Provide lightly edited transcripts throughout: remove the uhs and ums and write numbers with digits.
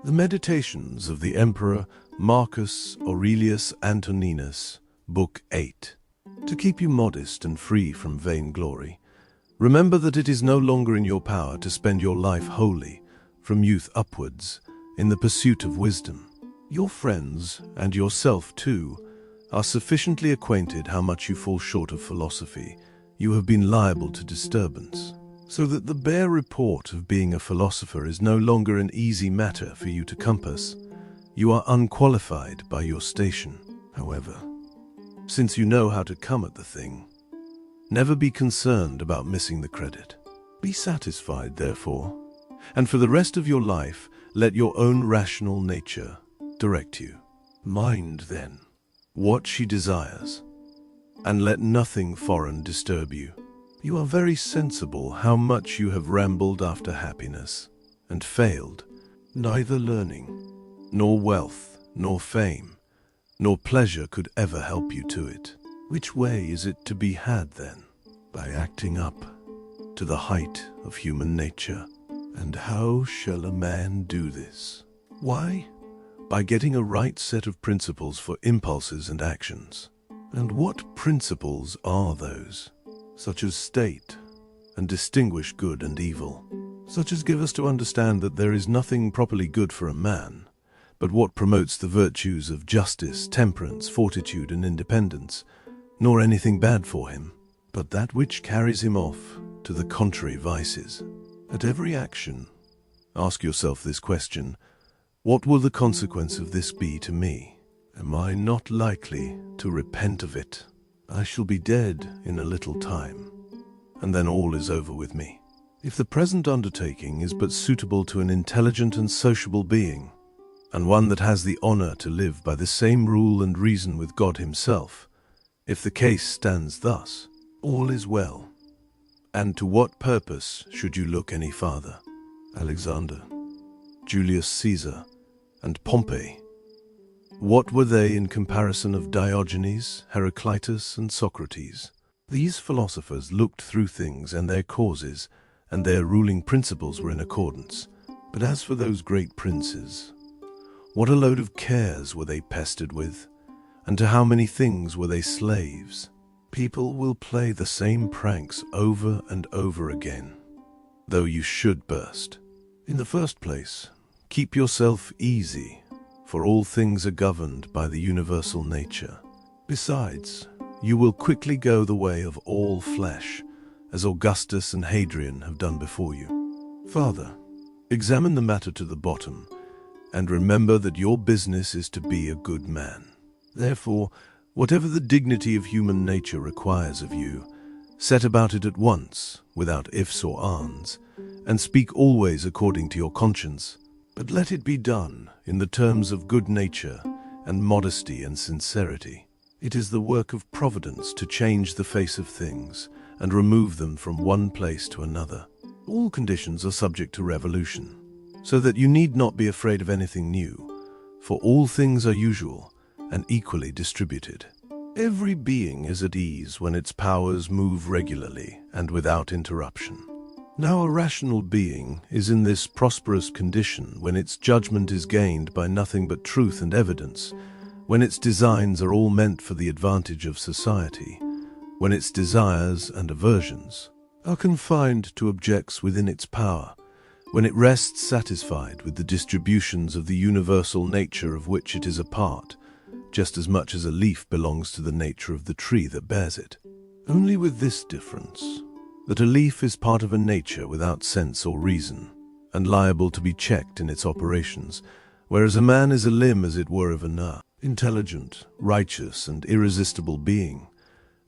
The Meditations of the Emperor Marcus Aurelius Antoninus, Book 8. To keep you modest and free from vainglory, remember that it is no longer in your power to spend your life wholly, from youth upwards, in the pursuit of wisdom. Your friends, and yourself too, are sufficiently acquainted how much you fall short of philosophy. You have been liable to disturbance, so that the bare report of being a philosopher is no longer an easy matter for you to compass. You are unqualified by your station. However, since you know how to come at the thing, never be concerned about missing the credit. Be satisfied, therefore, and for the rest of your life, let your own rational nature direct you. Mind, then, what she desires, and let nothing foreign disturb you. You are very sensible how much you have rambled after happiness, and failed. Neither learning, nor wealth, nor fame, nor pleasure could ever help you to it. Which way is it to be had, then? By acting up to the height of human nature. And how shall a man do this? Why? By getting a right set of principles for impulses and actions. And what principles are those? Such as state and distinguish good and evil, such as give us to understand that there is nothing properly good for a man, but what promotes the virtues of justice, temperance, fortitude, and independence, nor anything bad for him, but that which carries him off to the contrary vices. At every action, ask yourself this question: what will the consequence of this be to me? Am I not likely to repent of it? I shall be dead in a little time, and then all is over with me. If the present undertaking is but suitable to an intelligent and sociable being, and one that has the honor to live by the same rule and reason with God himself, if the case stands thus, all is well. And to what purpose should you look any farther? Alexander, Julius Caesar, and Pompey, what were they in comparison of Diogenes, Heraclitus, and Socrates? These philosophers looked through things and their causes, and their ruling principles were in accordance. But as for those great princes, what a load of cares were they pestered with, and to how many things were they slaves? People will play the same pranks over and over again, though you should burst. In the first place, keep yourself easy, for all things are governed by the universal nature. Besides, you will quickly go the way of all flesh, as Augustus and Hadrian have done before you. Farther, examine the matter to the bottom, and remember that your business is to be a good man. Therefore, whatever the dignity of human nature requires of you, set about it at once, without ifs or ands, and speak always according to your conscience. But let it be done in the terms of good nature and modesty and sincerity. It is the work of Providence to change the face of things and remove them from one place to another. All conditions are subject to revolution, so that you need not be afraid of anything new, for all things are usual and equally distributed. Every being is at ease when its powers move regularly and without interruption. Now a rational being is in this prosperous condition when its judgment is gained by nothing but truth and evidence, when its designs are all meant for the advantage of society, when its desires and aversions are confined to objects within its power, when it rests satisfied with the distributions of the universal nature of which it is a part, just as much as a leaf belongs to the nature of the tree that bears it. Only with this difference, that a leaf is part of a nature without sense or reason, and liable to be checked in its operations, whereas a man is a limb, as it were, of a nerve, intelligent, righteous, and irresistible being.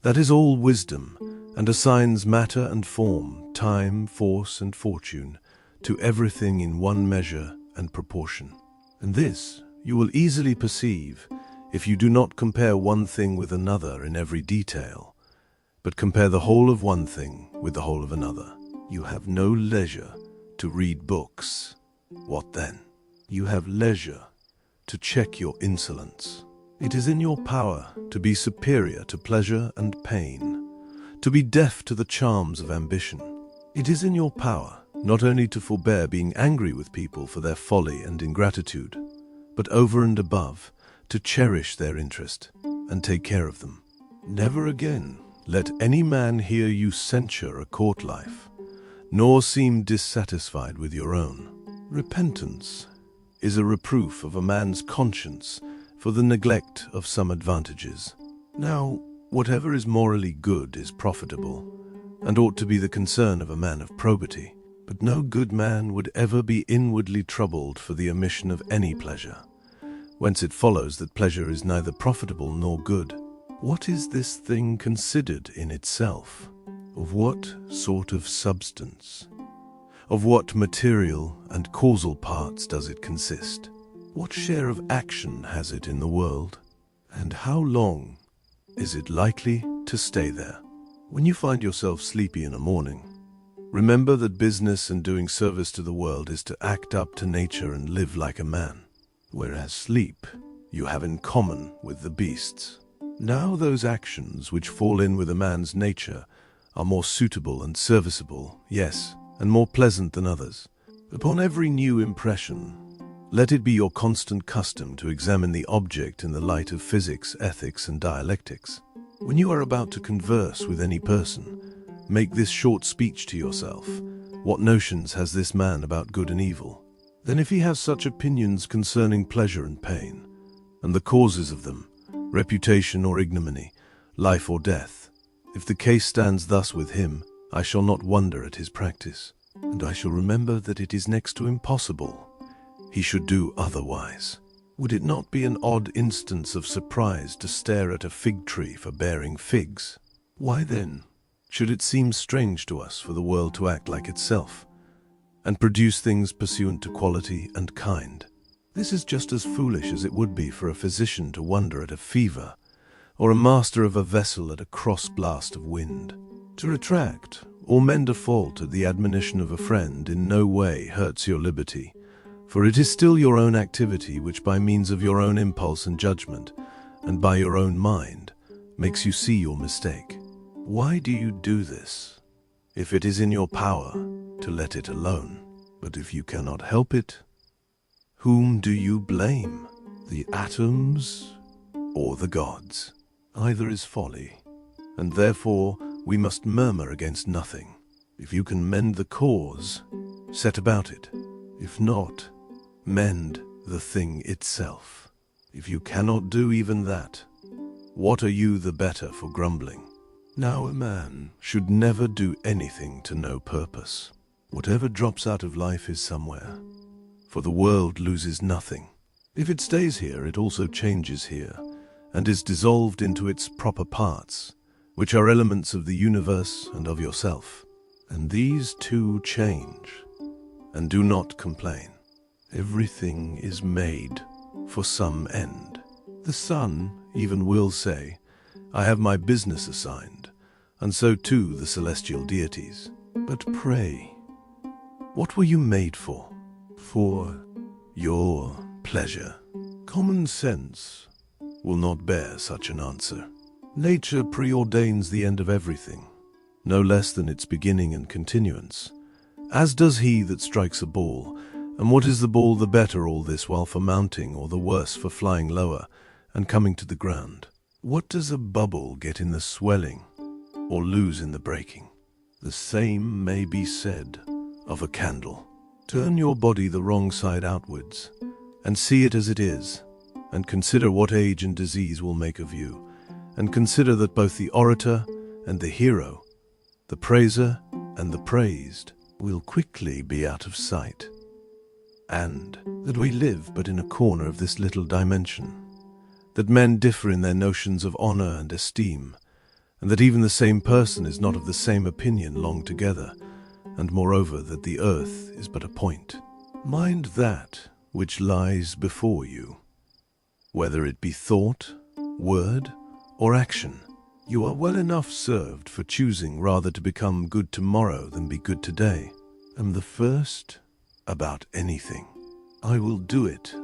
That is all wisdom, and assigns matter and form, time, force, and fortune, to everything in one measure and proportion. And this you will easily perceive if you do not compare one thing with another in every detail, but compare the whole of one thing with the whole of another. You have no leisure to read books. What then? You have leisure to check your insolence. It is in your power to be superior to pleasure and pain, to be deaf to the charms of ambition. It is in your power not only to forbear being angry with people for their folly and ingratitude, but over and above, to cherish their interest and take care of them. Never again let any man hear you censure a court life, nor seem dissatisfied with your own. Repentance is a reproof of a man's conscience for the neglect of some advantages. Now, whatever is morally good is profitable, and ought to be the concern of a man of probity. But no good man would ever be inwardly troubled for the omission of any pleasure, whence it follows that pleasure is neither profitable nor good. What is this thing considered in itself? Of what sort of substance? Of what material and causal parts does it consist? What share of action has it in the world? And how long is it likely to stay there? When you find yourself sleepy in a morning, remember that business and doing service to the world is to act up to nature and live like a man, whereas sleep you have in common with the beasts. Now those actions which fall in with a man's nature are more suitable and serviceable, yes, and more pleasant than others. Upon every new impression, let it be your constant custom to examine the object in the light of physics, ethics, and dialectics. When you are about to converse with any person, make this short speech to yourself. What notions has this man about good and evil? Then if he has such opinions concerning pleasure and pain, and the causes of them, reputation or ignominy, life or death, if the case stands thus with him, I shall not wonder at his practice, and I shall remember that it is next to impossible he should do otherwise. Would it not be an odd instance of surprise to stare at a fig tree for bearing figs? Why then should it seem strange to us for the world to act like itself, and produce things pursuant to quality and kind? This is just as foolish as it would be for a physician to wonder at a fever, or a master of a vessel at a cross blast of wind. To retract or mend a fault at the admonition of a friend in no way hurts your liberty, for it is still your own activity which, by means of your own impulse and judgment, and by your own mind, makes you see your mistake. Why do you do this? If it is in your power to let it alone, but if you cannot help it, whom do you blame? The atoms or the gods? Either is folly, and therefore we must murmur against nothing. If you can mend the cause, set about it. If not, mend the thing itself. If you cannot do even that, what are you the better for grumbling? Now a man should never do anything to no purpose. Whatever drops out of life is somewhere, for the world loses nothing. If it stays here, it also changes here, and is dissolved into its proper parts, which are elements of the universe and of yourself. And these too change, and do not complain. Everything is made for some end. The sun even will say, I have my business assigned, and so too the celestial deities. But pray, what were you made for? For your pleasure. Common sense will not bear such an answer. Nature preordains the end of everything, no less than its beginning and continuance, as does he that strikes a ball. And what is the ball the better all this while for mounting, or the worse for flying lower and coming to the ground? What does a bubble get in the swelling, or lose in the breaking? The same may be said of a candle. Turn your body the wrong side outwards, and see it as it is, and consider what age and disease will make of you, and consider that both the orator and the hero, the praiser and the praised, will quickly be out of sight, and that we live but in a corner of this little dimension, that men differ in their notions of honor and esteem, and that even the same person is not of the same opinion long together, and moreover that the earth is but a point. Mind that which lies before you, whether it be thought, word, or action. You are well enough served for choosing rather to become good tomorrow than be good today. Am the first about anything. I will do it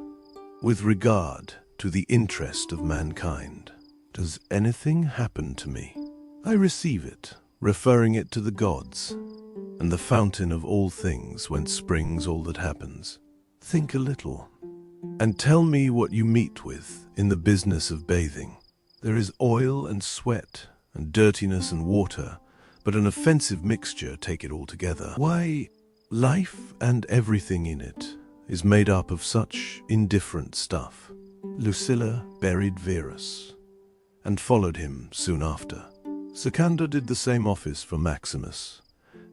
with regard to the interest of mankind. Does anything happen to me, I receive it, referring it to the gods, and the fountain of all things whence springs all that happens. Think a little, and tell me what you meet with in the business of bathing. There is oil and sweat, and dirtiness and water, but an offensive mixture, take it all together. Why, life and everything in it is made up of such indifferent stuff. Lucilla buried Verus, and followed him soon after. Sikander did the same office for Maximus,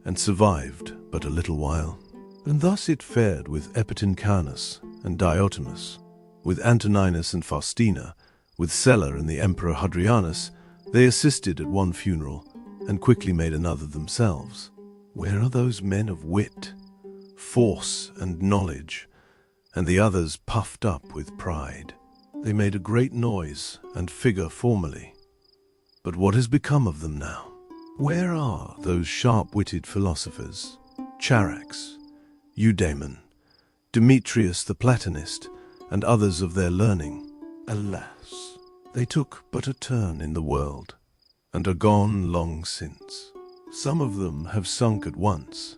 and survived but a little while. And thus it fared with Epitincanus and Diotimus, with Antoninus and Faustina, with Sulla and the Emperor Hadrianus. They assisted at one funeral, and quickly made another themselves. Where are those men of wit, force, and knowledge, and the others puffed up with pride? They made a great noise and figure formerly. But what has become of them now? Where are those sharp-witted philosophers, Charax, Eudaemon, Demetrius the Platonist, and others of their learning? Alas, they took but a turn in the world, and are gone long since. Some of them have sunk at once,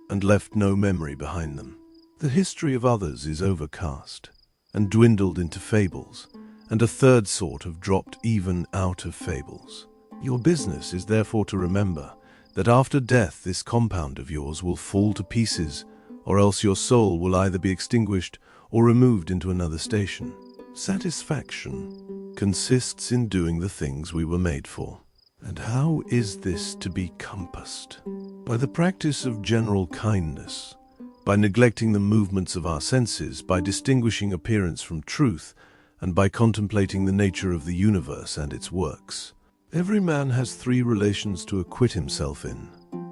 and left no memory behind them. The history of others is overcast, and dwindled into fables, and a third sort have dropped even out of fables. Your business is therefore to remember that after death this compound of yours will fall to pieces, or else your soul will either be extinguished or removed into another station. Satisfaction consists in doing the things we were made for. And how is this to be compassed? By the practice of general kindness, by neglecting the movements of our senses, by distinguishing appearance from truth, and by contemplating the nature of the universe and its works. Every man has three relations to acquit himself in.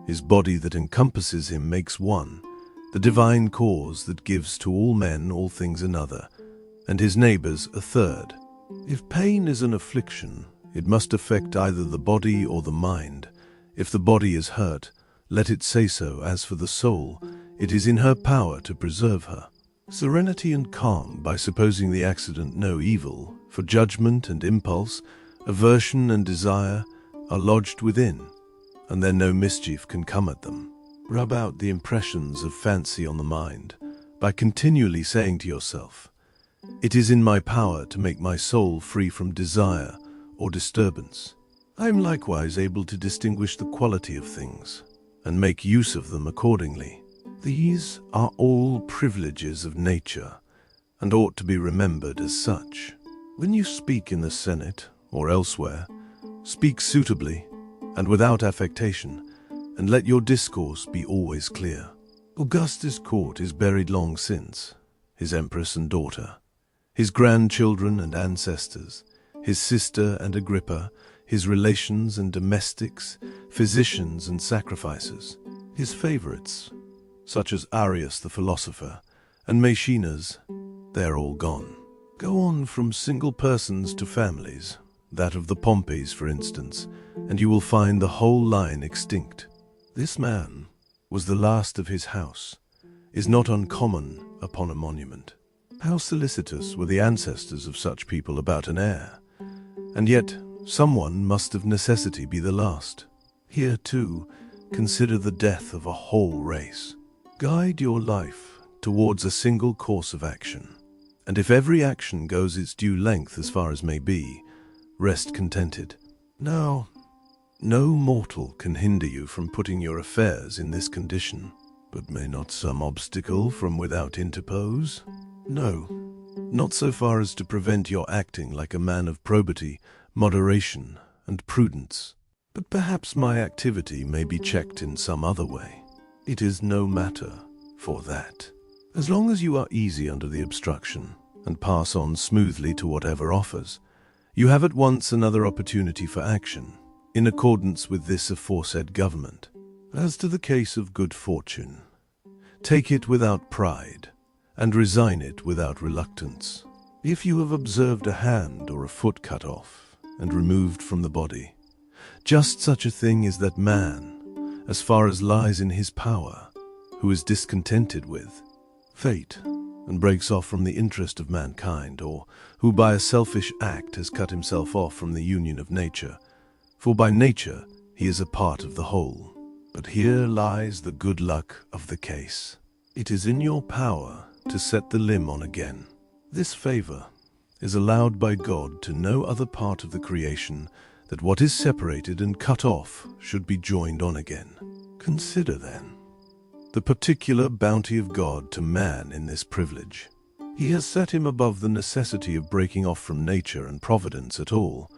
His body that encompasses him makes one, the divine cause that gives to all men all things another, and his neighbors a third. If pain is an affliction, it must affect either the body or the mind. If the body is hurt, let it say so. As for the soul, it is in her power to preserve her. Serenity and calm, by supposing the accident no evil, for judgment and impulse, aversion and desire, are lodged within, and then no mischief can come at them. Rub out the impressions of fancy on the mind, by continually saying to yourself, "It is in my power to make my soul free from desire or disturbance. I am likewise able to distinguish the quality of things, and make use of them accordingly. These are all privileges of nature, and ought to be remembered as such. When you speak in the Senate, or elsewhere, speak suitably, and without affectation, and let your discourse be always clear. Augustus' court is buried long since, his empress and daughter, his grandchildren and ancestors, his sister and Agrippa, his relations and domestics, physicians and sacrifices, his favorites, such as Arius the philosopher, and Maecenas, they are all gone. Go on from single persons to families, that of the Pompeys, for instance, and you will find the whole line extinct. This man was the last of his house, is not uncommon upon a monument. How solicitous were the ancestors of such people about an heir, and yet someone must of necessity be the last. Here, too, consider the death of a whole race. Guide your life towards a single course of action, and if every action goes its due length as far as may be, rest contented. Now, no mortal can hinder you from putting your affairs in this condition, but may not some obstacle from without interpose? No, not so far as to prevent your acting like a man of probity, moderation, and prudence. But perhaps my activity may be checked in some other way. It is no matter for that. As long as you are easy under the obstruction, and pass on smoothly to whatever offers, you have at once another opportunity for action, in accordance with this aforesaid government. As to the case of good fortune, take it without pride, and resign it without reluctance. If you have observed a hand or a foot cut off, and removed from the body, just such a thing is that man, as far as lies in his power, who is discontented with fate, and breaks off from the interest of mankind, or who by a selfish act has cut himself off from the union of nature, for by nature he is a part of the whole. But here lies the good luck of the case. It is in your power to set the limb on again. This favor is allowed by God to no other part of the creation, that what is separated and cut off should be joined on again. Consider, then, the particular bounty of God to man in this privilege. He has set him above the necessity of breaking off from nature and providence at all.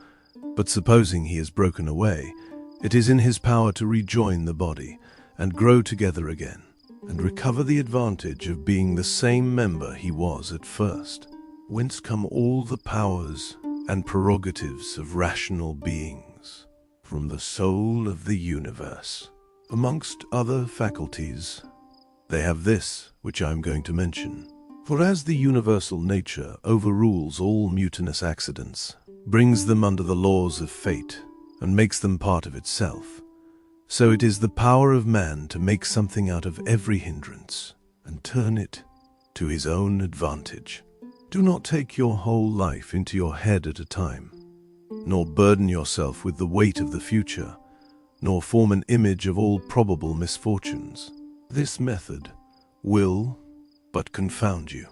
But supposing he is broken away, it is in his power to rejoin the body and grow together again, and recover the advantage of being the same member he was at first, whence come all the powers and prerogatives of rational beings, from the soul of the universe. Amongst other faculties, they have this which I am going to mention. For as the universal nature overrules all mutinous accidents, brings them under the laws of fate, and makes them part of itself, so it is the power of man to make something out of every hindrance, and turn it to his own advantage. Do not take your whole life into your head at a time, nor burden yourself with the weight of the future, nor form an image of all probable misfortunes. This method will but confound you.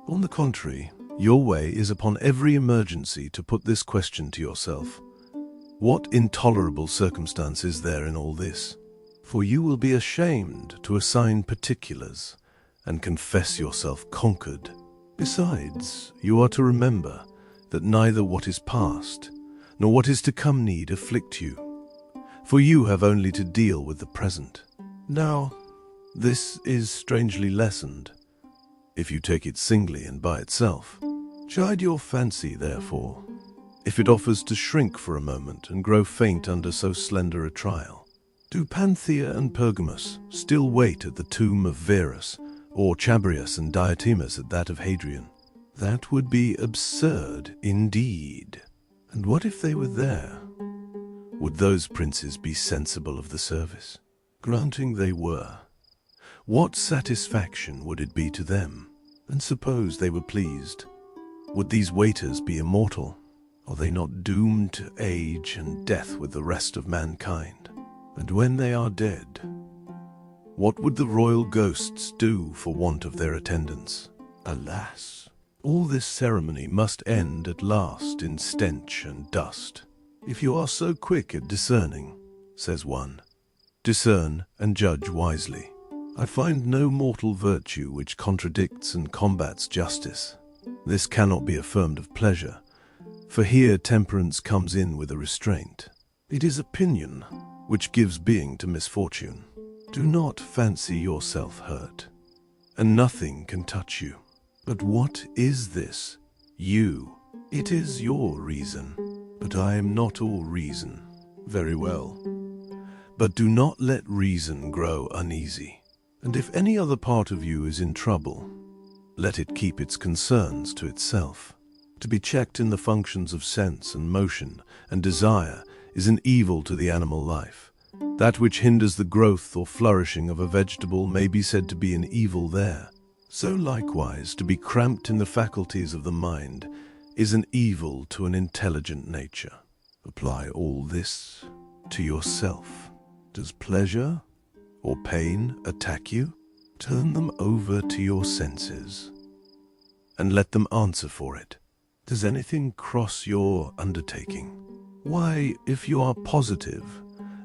On the contrary, your way is upon every emergency to put this question to yourself: what intolerable circumstance is there in all this? For you will be ashamed to assign particulars, and confess yourself conquered. Besides, you are to remember that neither what is past, nor what is to come need afflict you, for you have only to deal with the present. Now, this is strangely lessened, if you take it singly and by itself. Chide your fancy, therefore, if it offers to shrink for a moment and grow faint under so slender a trial. Do Panthea and Pergamus still wait at the tomb of Verus, or Chabrias and Diotimus at that of Hadrian? That would be absurd indeed. And what if they were there? Would those princes be sensible of the service? Granting they were, what satisfaction would it be to them? And suppose they were pleased, would these waiters be immortal? Are they not doomed to age and death with the rest of mankind? And when they are dead, what would the royal ghosts do for want of their attendants? Alas, all this ceremony must end at last in stench and dust. If you are so quick at discerning, says one, discern and judge wisely. I find no mortal virtue which contradicts and combats justice. This cannot be affirmed of pleasure, for here temperance comes in with a restraint. It is opinion which gives being to misfortune. Do not fancy yourself hurt, and nothing can touch you. But what is this? You. It is your reason. But I am not all reason. Very well. But do not let reason grow uneasy. And if any other part of you is in trouble, let it keep its concerns to itself. To be checked in the functions of sense and motion and desire is an evil to the animal life. That which hinders the growth or flourishing of a vegetable may be said to be an evil there. So likewise, to be cramped in the faculties of the mind is an evil to an intelligent nature. Apply all this to yourself. Does pleasure or pain attack you? Turn them over to your senses, and let them answer for it. Does anything cross your undertaking? Why, if you are positive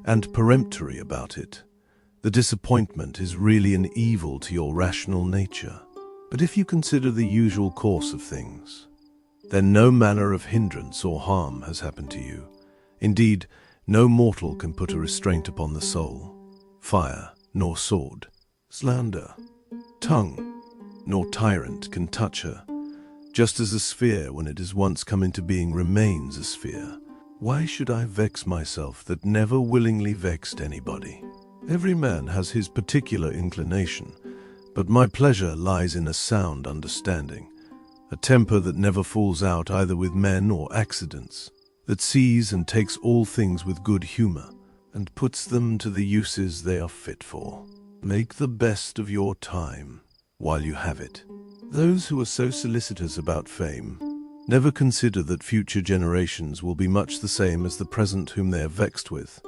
and peremptory about it, the disappointment is really an evil to your rational nature. But if you consider the usual course of things, then no manner of hindrance or harm has happened to you. Indeed, no mortal can put a restraint upon the soul. Fire, nor sword, slander, tongue, nor tyrant can touch her, just as a sphere, when it has once come into being, remains a sphere. Why should I vex myself that never willingly vexed anybody? Every man has his particular inclination, but my pleasure lies in a sound understanding, a temper that never falls out either with men or accidents, that sees and takes all things with good humor, and puts them to the uses they are fit for. Make the best of your time while you have it. Those who are so solicitous about fame never consider that future generations will be much the same as the present whom they are vexed with,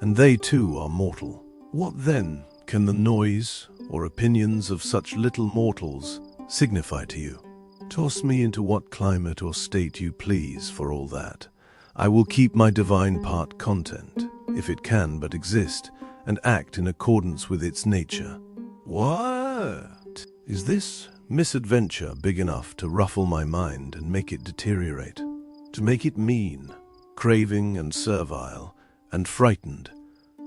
and they too are mortal. What then can the noise or opinions of such little mortals signify to you? Toss me into what climate or state you please for all that. I will keep my divine part content, if it can but exist, and act in accordance with its nature. What? Is this misadventure big enough to ruffle my mind and make it deteriorate? To make it mean, craving and servile, and frightened?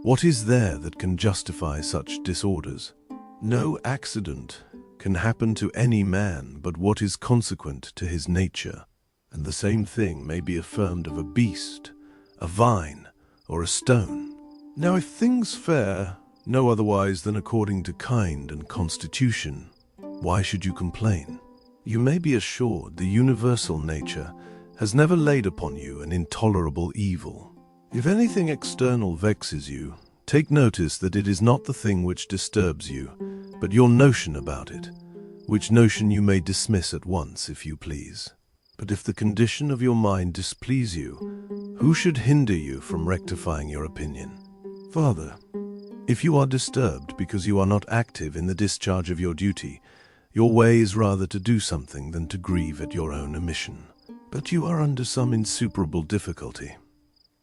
What is there that can justify such disorders? No accident can happen to any man but what is consequent to his nature, and the same thing may be affirmed of a beast, a vine, or a stone. Now if things fare no otherwise than according to kind and constitution, why should you complain? You may be assured the universal nature has never laid upon you an intolerable evil. If anything external vexes you, take notice that it is not the thing which disturbs you, but your notion about it, which notion you may dismiss at once, if you please. But if the condition of your mind displease you, who should hinder you from rectifying your opinion? Father, if you are disturbed because you are not active in the discharge of your duty, your way is rather to do something than to grieve at your own omission. But you are under some insuperable difficulty.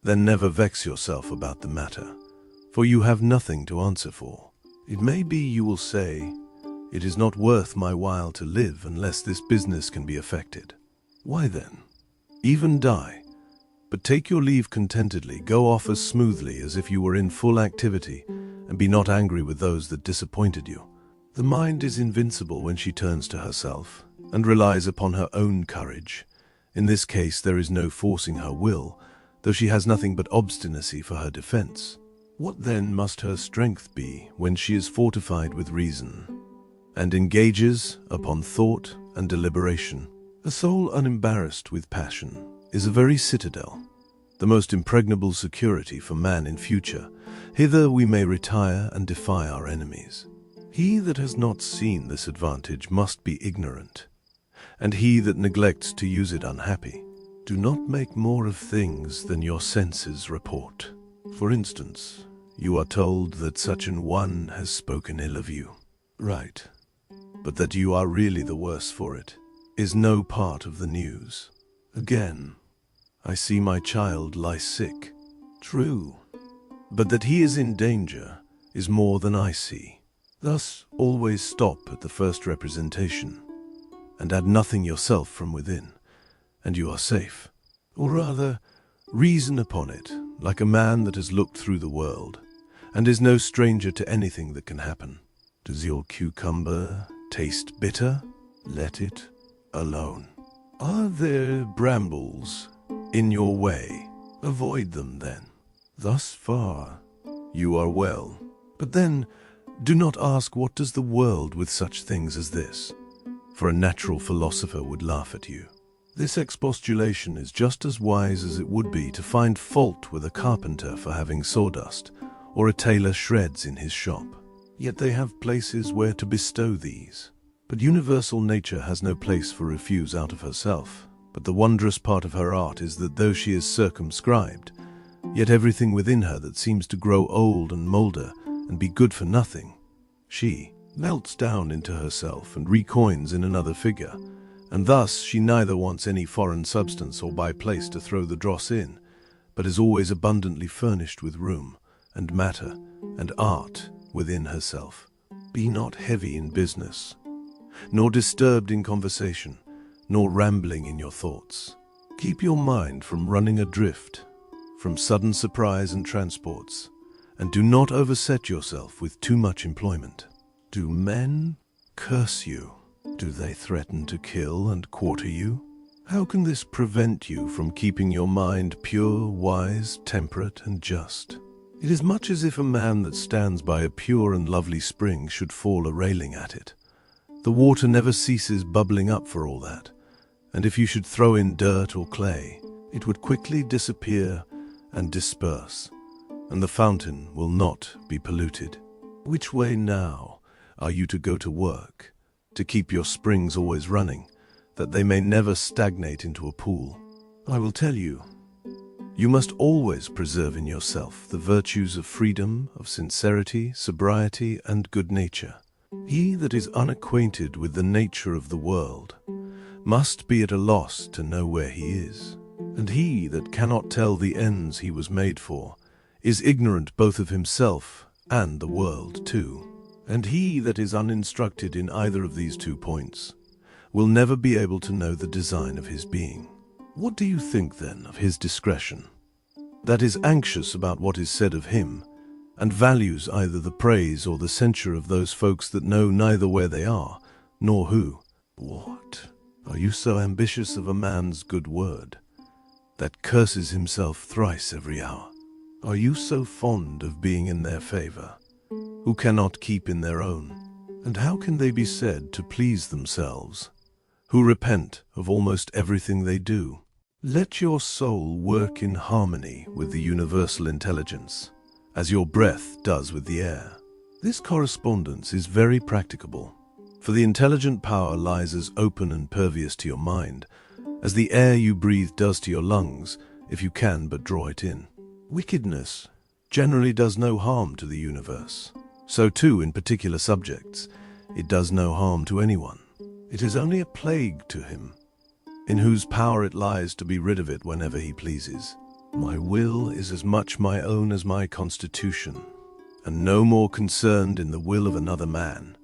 Then never vex yourself about the matter, for you have nothing to answer for. It may be you will say, "It is not worth my while to live unless this business can be effected." Why then? Even die, but take your leave contentedly, go off as smoothly as if you were in full activity, and be not angry with those that disappointed you. The mind is invincible when she turns to herself, and relies upon her own courage. In this case there is no forcing her will, though she has nothing but obstinacy for her defense. What then must her strength be when she is fortified with reason, and engages upon thought and deliberation? A soul unembarrassed with passion is a very citadel, the most impregnable security for man in future. Hither we may retire and defy our enemies. He that has not seen this advantage must be ignorant, and he that neglects to use it unhappy. Do not make more of things than your senses report. For instance, you are told that such an one has spoken ill of you. Right. But that you are really the worse for it is no part of the news. Again, I see my child lie sick. True. But that he is in danger is more than I see. Thus, always stop at the first representation, and add nothing yourself from within, and you are safe. Or rather, reason upon it, like a man that has looked through the world, and is no stranger to anything that can happen. Does your cucumber taste bitter? Let it alone. Are there brambles in your way? Avoid them then. Thus far, you are well. But then, do not ask what does the world with such things as this, for a natural philosopher would laugh at you. This expostulation is just as wise as it would be to find fault with a carpenter for having sawdust, or a tailor shreds in his shop. Yet they have places where to bestow these. But universal nature has no place for refuse out of herself. But the wondrous part of her art is that though she is circumscribed, yet everything within her that seems to grow old and moulder and be good for nothing, she melts down into herself and recoins in another figure, and thus she neither wants any foreign substance or by place to throw the dross in, but is always abundantly furnished with room and matter and art within herself. Be not heavy in business, nor disturbed in conversation, nor rambling in your thoughts. Keep your mind from running adrift, from sudden surprise and transports, and do not overset yourself with too much employment. Do men curse you? Do they threaten to kill and quarter you? How can this prevent you from keeping your mind pure, wise, temperate, and just? It is much as if a man that stands by a pure and lovely spring should fall a railing at it. The water never ceases bubbling up for all that, and if you should throw in dirt or clay, it would quickly disappear and disperse, and the fountain will not be polluted. Which way now are you to go to work, to keep your springs always running, that they may never stagnate into a pool? I will tell you. You must always preserve in yourself the virtues of freedom, of sincerity, sobriety, and good nature. He that is unacquainted with the nature of the world must be at a loss to know where he is. And he that cannot tell the ends he was made for is ignorant both of himself and the world too. And he that is uninstructed in either of these 2 points will never be able to know the design of his being. What do you think, then, of his discretion, that is anxious about what is said of him, and values either the praise or the censure of those folks that know neither where they are, nor who? What? Are you so ambitious of a man's good word, that curses himself thrice every hour? Are you so fond of being in their favor, who cannot keep in their own? And how can they be said to please themselves, who repent of almost everything they do? Let your soul work in harmony with the universal intelligence, as your breath does with the air. This correspondence is very practicable, for the intelligent power lies as open and pervious to your mind as the air you breathe does to your lungs, if you can but draw it in. Wickedness generally does no harm to the universe. So too, in particular subjects, it does no harm to anyone. It is only a plague to him, in whose power it lies to be rid of it whenever he pleases. My will is as much my own as my constitution, and no more concerned in the will of another man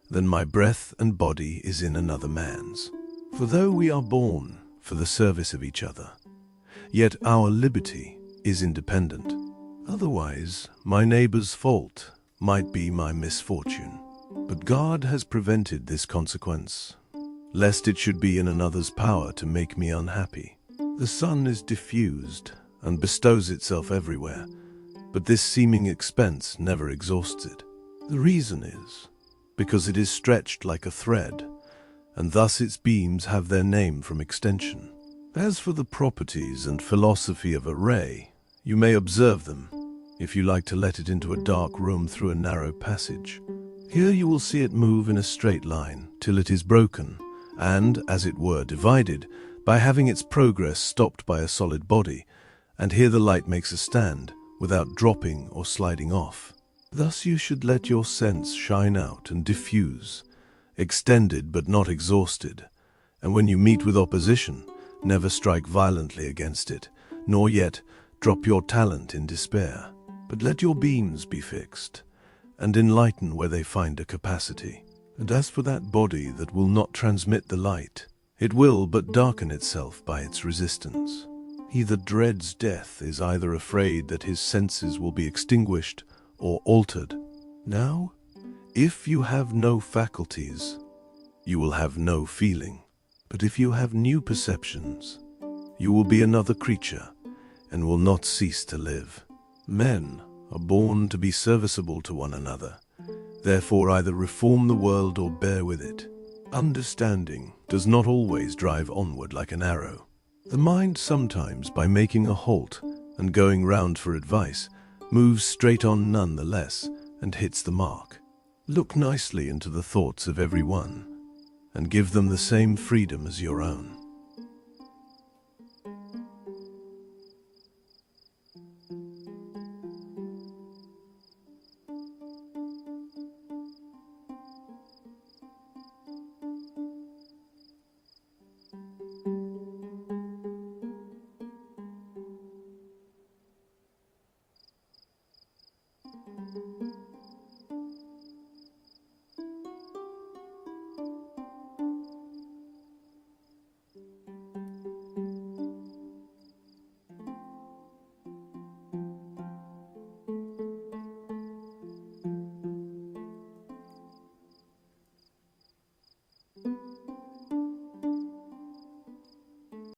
than my breath and body is in another man's. For though we are born for the service of each other, yet our liberty is independent. Otherwise, my neighbor's fault might be my misfortune. But God has prevented this consequence, lest it should be in another's power to make me unhappy. The sun is diffused and bestows itself everywhere, but this seeming expense never exhausts it. The reason is, because it is stretched like a thread, and thus its beams have their name from extension. As for the properties and philosophy of a ray, you may observe them, if you like to let it into a dark room through a narrow passage. Here you will see it move in a straight line till it is broken, and, as it were, divided, by having its progress stopped by a solid body, and here the light makes a stand, without dropping or sliding off. Thus you should let your sense shine out and diffuse, extended but not exhausted, and when you meet with opposition, never strike violently against it, nor yet drop your talent in despair, but let your beams be fixed, and enlighten where they find a capacity. And as for that body that will not transmit the light, it will but darken itself by its resistance. He that dreads death is either afraid that his senses will be extinguished or altered. Now, if you have no faculties, you will have no feeling. But if you have new perceptions, you will be another creature, and will not cease to live. Men are born to be serviceable to one another. Therefore either reform the world or bear with it. Understanding does not always drive onward like an arrow. The mind sometimes, by making a halt and going round for advice, moves straight on none the less and hits the mark. Look nicely into the thoughts of every one, and give them the same freedom as your own.